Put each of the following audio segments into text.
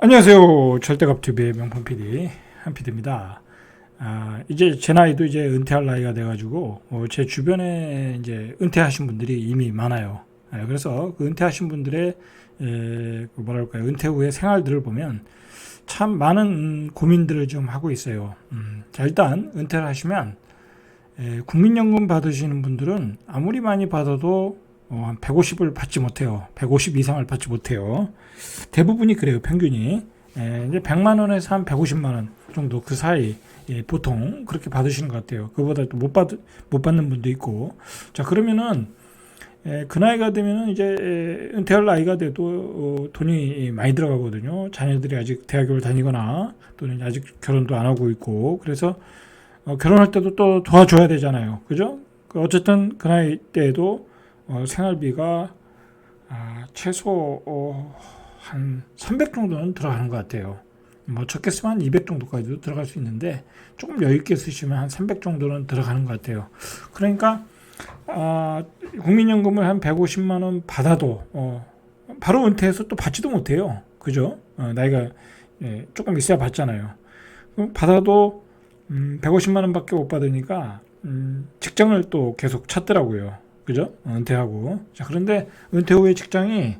안녕하세요. 절대값TV의 명품 PD 한PD입니다. 이제 제 나이도 이제 은퇴할 나이가 돼가지고 제 주변에 이제 은퇴하신 분들이 이미 많아요. 그래서 그 은퇴하신 분들의 뭐랄까요, 은퇴 후의 생활들을 보면 참 많은 고민들을 좀 하고 있어요. 자, 일단 은퇴를 하시면 국민연금 받으시는 분들은 아무리 많이 받아도 한 150을 받지 못해요. 150 이상을 받지 못해요. 대부분이 그래요, 평균이. 이제 100만 원에서 한 150만 원 정도 그 사이, 보통 그렇게 받으시는 것 같아요. 그보다 또 못 받는 분도 있고. 자, 그러면은 그 나이가 되면은 이제 은퇴할 나이가 돼도 돈이 많이 들어가거든요. 자녀들이 아직 대학을 다니거나 또는 아직 결혼도 안 하고 있고, 그래서 결혼할 때도 또 도와줘야 되잖아요. 그죠? 어쨌든 그 나이 때에도 생활비가 최소 한 300 정도는 들어가는 것 같아요. 뭐 적게 쓰면 한 200 정도까지도 들어갈 수 있는데 조금 여유 있게 쓰시면 한 300 정도는 들어가는 것 같아요. 그러니까 국민연금을 한 150만 원 받아도 바로 은퇴해서 또 받지도 못해요. 그죠? 나이가 조금 있어야 받잖아요. 그럼 받아도 150만 원밖에 못 받으니까 직장을 또 계속 찾더라고요. 그죠? 은퇴하고. 자, 그런데 은퇴 후에 직장이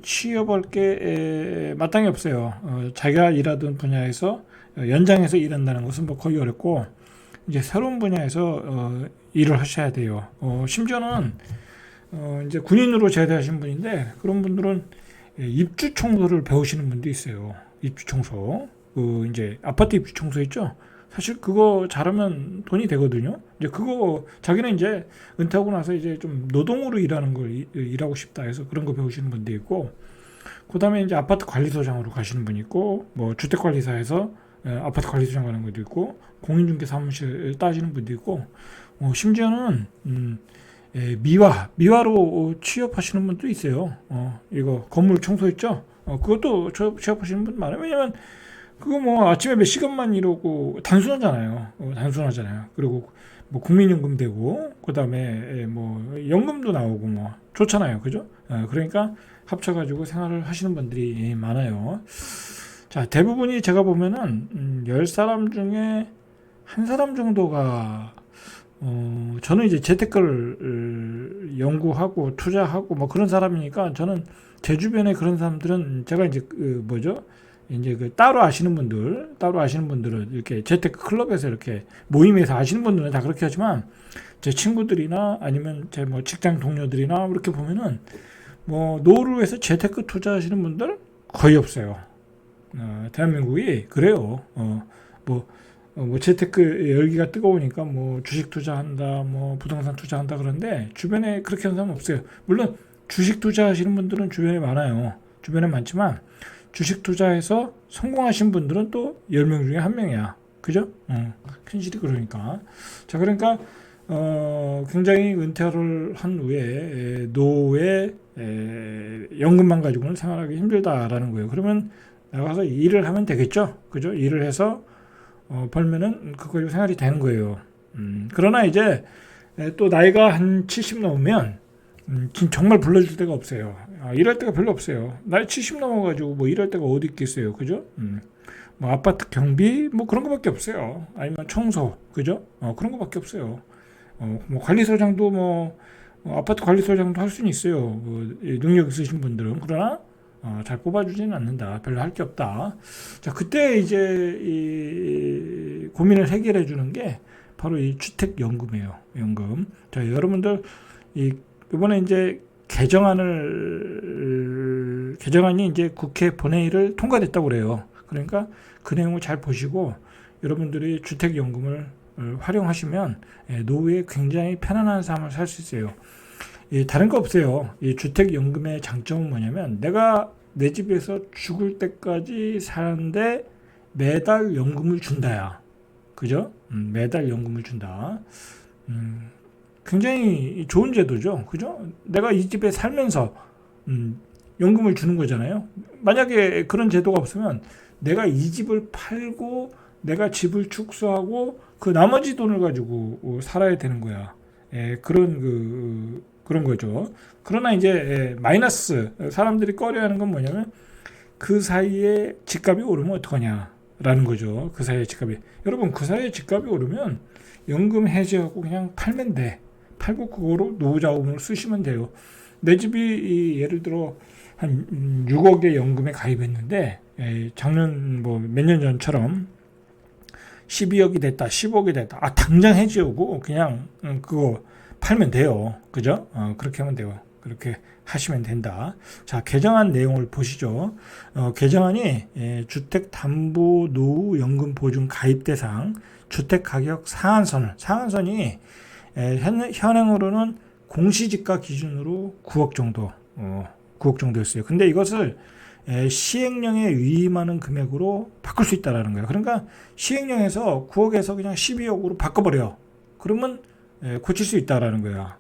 취업할 게 마땅히 없어요. 자기가 일하던 분야에서 연장해서 일한다는 것은 뭐 거의 어렵고, 이제 새로운 분야에서 일을 하셔야 돼요. 심지어는 이제 군인으로 제대하신 분인데, 그런 분들은 입주 청소를 배우시는 분도 있어요. 입주 청소. 이제 아파트 입주 청소 있죠? 사실 그거 잘하면 돈이 되거든요. 이제 그거 자기는 이제 은퇴하고 나서 이제 좀 노동으로 일하는 걸 일하고 싶다 해서 그런 거 배우시는 분도 있고, 그다음에 이제 아파트 관리소장으로 가시는 분이 있고, 뭐 주택관리사에서 아파트 관리소장 가는 분도 있고, 공인중개 사무실 따지는 분도 있고, 심지어는 미화로 취업하시는 분도 있어요. 이거 건물 청소 있죠? 그것도 취업하시는 분 많아요. 왜냐면 그거 뭐 아침에 몇 시간만 이러고 단순하잖아요. 단순하잖아요. 그리고 뭐 국민연금 되고 그다음에 뭐 연금도 나오고 뭐 좋잖아요. 그죠? 그러니까 합쳐가지고 생활을 하시는 분들이 많아요. 자, 대부분이 제가 보면은 10사람 중에 한 사람 정도가 저는 이제 재테크를 연구하고 투자하고 뭐 그런 사람이니까, 저는 제 주변에 그런 사람들은 제가 이제 뭐죠? 이제 따로 아시는 분들은 이렇게 재테크 클럽에서 이렇게 모임에서 아시는 분들은 다 그렇게 하지만, 제 친구들이나 아니면 제 뭐 직장 동료들이나 이렇게 보면은 뭐 노후를 서 재테크 투자하시는 분들 거의 없어요. 대한민국이 그래요. 뭐 재테크 열기가 뜨거우니까 뭐 주식 투자한다, 뭐 부동산 투자한다 그런데 주변에 그렇게 하는 사람 없어요. 물론 주식 투자하시는 분들은 주변에 많아요. 주변에 많지만 주식 투자해서 성공하신 분들은 또 10명 중에 1명이야. 그죠? 현실이 그러니까. 자, 그러니까 굉장히 은퇴를 한 후에 노후에 연금만 가지고는 생활하기 힘들다라는 거예요. 그러면 나가서 일을 하면 되겠죠? 그죠? 일을 해서 벌면은 그걸로 생활이 되는 거예요. 그러나 이제 또 나이가 한 70 넘으면 정말 불러줄 데가 없어요. 일할 데가 별로 없어요. 나이 70 넘어가지고 뭐 일할 데가 어디 있겠어요. 그죠? 뭐 아파트 경비 뭐 그런 거밖에 없어요. 아니면 청소, 그죠? 그런 거밖에 없어요. 뭐 관리소장도 뭐 아파트 관리소장도 할 수는 있어요. 능력 있으신 분들은. 그러나 잘 뽑아주지는 않는다. 별로 할 게 없다. 자, 그때 이제 이 고민을 해결해 주는 게 바로 이 주택연금이에요. 연금. 자, 여러분들 이번에 이제 개정안이 이제 국회 본회의를 통과됐다고 그래요. 그러니까 그 내용을 잘 보시고 여러분들이 주택연금을 활용하시면 노후에 굉장히 편안한 삶을 살 수 있어요. 다른 거 없어요. 이 주택연금의 장점은 뭐냐면, 내가 내 집에서 죽을 때까지 사는데 매달 연금을 준다야. 그죠? 매달 연금을 준다. 굉장히 좋은 제도죠. 그죠? 내가 이 집에 살면서 연금을 주는 거잖아요. 만약에 그런 제도가 없으면 내가 이 집을 팔고 내가 집을 축소하고 그 나머지 돈을 가지고 살아야 되는 거야. 그런 거죠. 그러나 이제 마이너스, 사람들이 꺼려하는 건 뭐냐면 그 사이에 집값이 오르면 어떡하냐라는 거죠. 그 사이에 집값이. 여러분, 그 사이에 집값이 오르면 연금 해지하고 그냥 팔면 돼. 팔고 그거로 노후 자금을 쓰시면 돼요. 내 집이 예를 들어 한 6억의 연금에 가입했는데 작년 뭐 몇 년 전처럼 12억이 됐다, 10억이 됐다. 당장 해지하고 그냥 그거 팔면 돼요. 그죠? 그렇게 하면 돼요. 그렇게 하시면 된다. 자, 개정안 내용을 보시죠. 개정안이 주택담보노후연금 보증 가입 대상 주택가격 상한선이 현행으로는 공시지가 기준으로 9억 정도, 9억 정도였어요. 근데 이것을 시행령에 위임하는 금액으로 바꿀 수 있다라는 거예요. 그러니까 시행령에서 9억에서 그냥 12억으로 바꿔버려. 그러면 고칠 수 있다라는 거야.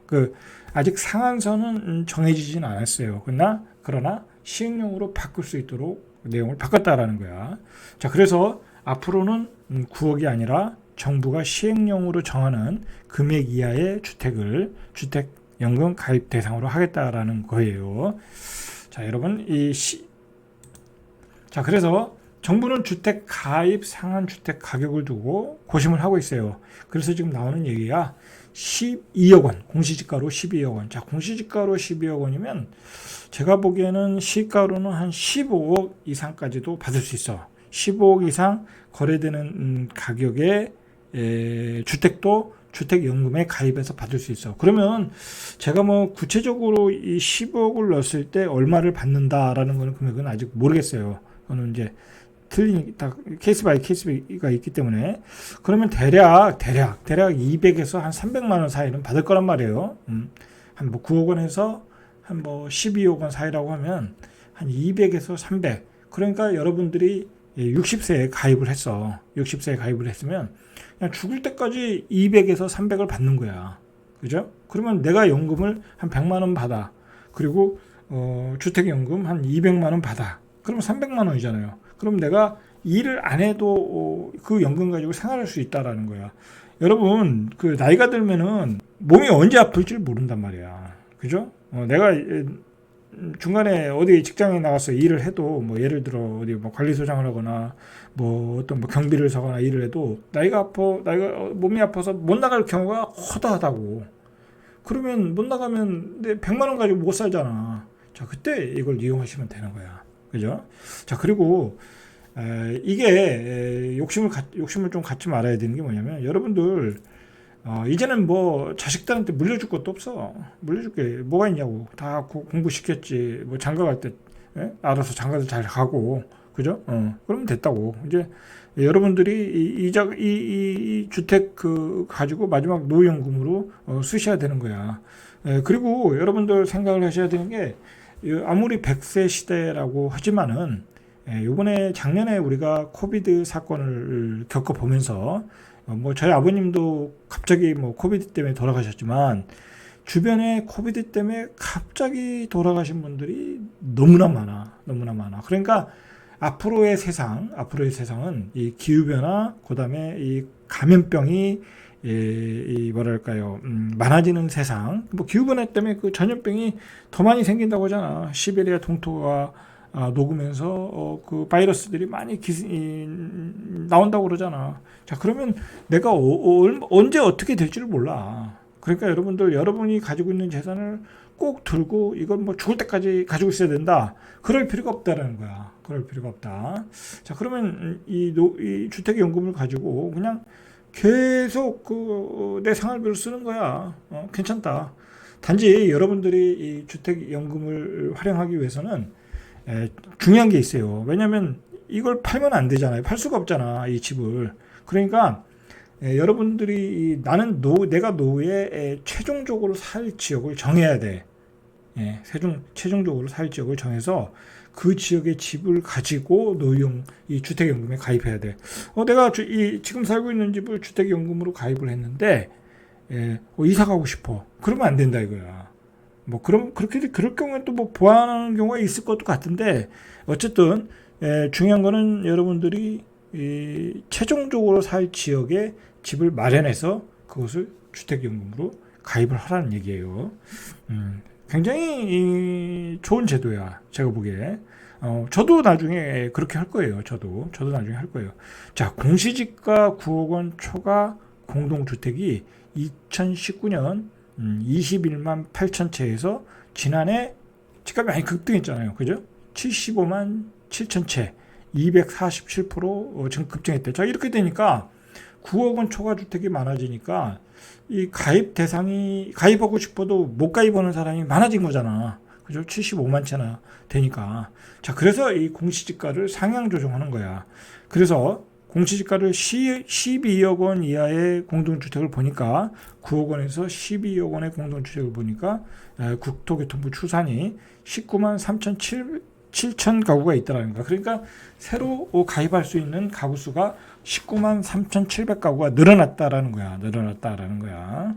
아직 상한선은 정해지진 않았어요. 그러나 시행령으로 바꿀 수 있도록 내용을 바꿨다라는 거야. 자, 그래서 앞으로는 9억이 아니라 정부가 시행령으로 정하는 금액 이하의 주택연금 가입 대상으로 하겠다라는 거예요. 자, 여러분, 자, 그래서 정부는 주택 가입 상한 주택 가격을 두고 고심을 하고 있어요. 그래서 지금 나오는 얘기가 12억 원, 공시지가로 12억 원. 자, 공시지가로 12억 원이면 제가 보기에는 시가로는 한 15억 이상까지도 받을 수 있어. 15억 이상 거래되는 가격의 주택도 주택연금에 가입해서 받을 수 있어. 그러면 제가 뭐 구체적으로 이 15억을 넣었을 때 얼마를 받는다라는 거는 금액은 아직 모르겠어요. 그거는 이제 다 케이스 바이 케이스가 있기 때문에. 그러면 대략 200에서 한 300만 원 사이는 받을 거란 말이에요. 한 뭐 9억 원에서 한 뭐 12억 원 사이라고 하면 한 200에서 300. 그러니까 여러분들이 60세에 가입을 했어. 60세에 가입을 했으면 그냥 죽을 때까지 200에서 300을 받는 거야. 그죠? 그러면 내가 연금을 한 100만 원 받아. 그리고 주택연금 한 200만 원 받아. 그러면 300만 원이잖아요. 그럼 내가 일을 안 해도 그 연금 가지고 생활할 수 있다라는 거야. 여러분, 그 나이가 들면은 몸이 언제 아플지 모른단 말이야. 그죠? 내가 중간에 어디 직장에 나가서 일을 해도 뭐 예를 들어 어디 뭐 관리소장을 하거나 뭐 어떤 뭐 경비를 서거나 일을 해도 나이가 몸이 아파서 못 나갈 경우가 허다하다고. 그러면 못 나가면 내 100만 원 가지고 못 살잖아. 자, 그때 이걸 이용하시면 되는 거야. 그죠? 자, 그리고 이게 욕심을 좀 갖지 말아야 되는 게 뭐냐면 여러분들 이제는 뭐 자식들한테 물려줄 것도 없어. 물려줄 게 뭐가 있냐고. 다 공부시켰지. 뭐 장가 갈 때 알아서 장가도 잘 가고, 그죠? 그러면 됐다고. 이제 여러분들이 이 주택 가지고 마지막 노후연금으로 쓰셔야 되는 거야. 그리고 여러분들 생각을 하셔야 되는 게 아무리 100세 시대라고 하지만은 요번에 작년에 우리가 코비드 사건을 겪어보면서 뭐 저희 아버님도 갑자기 뭐 코비드 때문에 돌아가셨지만 주변에 코비드 때문에 갑자기 돌아가신 분들이 너무나 많아. 그러니까 앞으로의 세상은 이 기후변화, 그다음에 이 감염병이 뭐랄까요, 많아지는 세상. 뭐 기후변화 때문에 그 전염병이 더 많이 생긴다고 하잖아. 시베리아 동토가 녹으면서 그 바이러스들이 많이 나온다고 그러잖아. 자, 그러면 내가 언제 어떻게 될지를 몰라. 그러니까 여러분이 가지고 있는 재산을 꼭 들고 이걸 뭐 죽을 때까지 가지고 있어야 된다. 그럴 필요가 없다라는 거야. 그럴 필요가 없다. 자, 그러면 이 주택연금을 가지고 그냥 계속 내 생활비를 쓰는 거야. 괜찮다. 단지 여러분들이 이 주택연금을 활용하기 위해서는 중요한 게 있어요. 왜냐하면 이걸 팔면 안 되잖아요. 팔 수가 없잖아, 이 집을. 그러니까 여러분들이 내가 노후에 최종적으로 살 지역을 정해야 돼. 최종적으로 살 지역을 정해서 그 지역의 집을 가지고 노후용 이 주택연금에 가입해야 돼. 내가 지금 살고 있는 집을 주택연금으로 가입을 했는데 이사 가고 싶어. 그러면 안 된다 이거야. 뭐 그럴 경우에 또 뭐 보완하는 경우가 있을 것도 같은데 어쨌든 중요한 거는 여러분들이 최종적으로 살 지역에 집을 마련해서 그것을 주택연금으로 가입을 하라는 얘기예요. 굉장히 좋은 제도야, 제가 보기에. 저도 나중에 그렇게 할 거예요. 저도 나중에 할 거예요. 자, 공시지가 9억 원 초과 공동주택이 2019년 21만 8천 채에서 지난해 집값이 많이 급등했잖아요. 그죠? 75만 7천 채, 247% 지금 급증했대. 자, 이렇게 되니까 9억 원 초과 주택이 많아지니까 이 가입 대상이 가입하고 싶어도 못 가입하는 사람이 많아진 거잖아. 그죠? 75만 채나 되니까. 자, 그래서 이 공시지가를 상향 조정하는 거야. 그래서 공시지가를 12억 원 이하의 공동주택을 보니까 9억 원에서 12억 원의 공동주택을 보니까 국토교통부 추산이 19만 7천 가구가 있다라는 거야. 그러니까 새로 가입할 수 있는 가구 수가 19만 3,700가구가 늘어났다라는 거야.